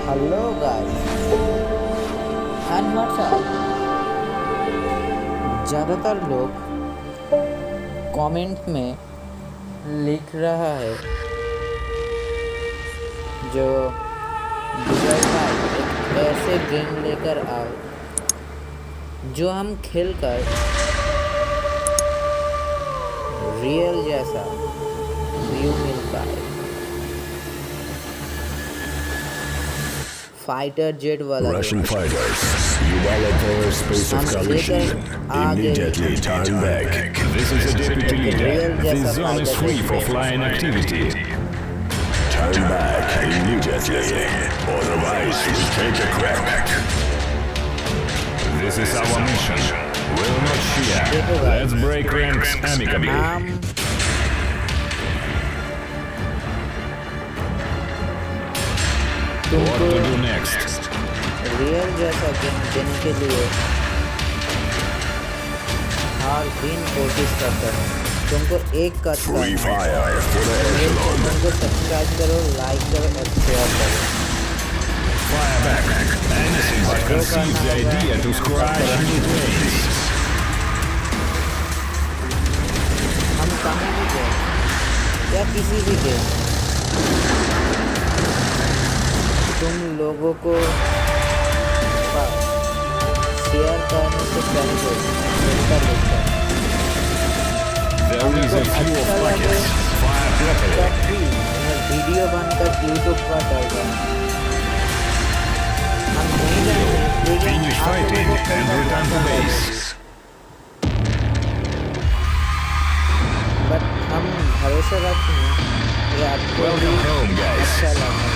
Hello guys and WhatsApp. ज़्यादातर लोग comment में लिख रहा है जो गूगल भाई एक ऐसे गेम लेकर आओ जो हम खेलकर रियल जैसा व्यू मिलता है। फाइटर जेट वाला Russian fighters, you violate our space of collision. Immediately turn back. This is a deputy leader. This zone is free for flying activity. Turn back immediately. Otherwise, we take a crack. This is our mission. Will not fear. Let's break ranks amicably. What to do next? Real जैसा game देने के लिए हर दिन कोशिश करता हूँ। तुमको एक का Free fire for the echelon. तुमको सब्सक्राइब करो, लाइक करो और शेयर करो। Fire back. Anything but conceive the idea to scratch mid-range. हम कहीं भी गेम या किसी भी गेम तुम लोगों को शेयर करने से पहले मिलकर देखो। There is a few of packets. Fire properly. Video बनकर यूट्यूब पर डल रहा है। हम नहीं जानते लेकिन Finish आप fighting लोगों को and return to base. But हम भरोसा रखते हैं कि आपको Welcome home, guys. अच्छा लगा।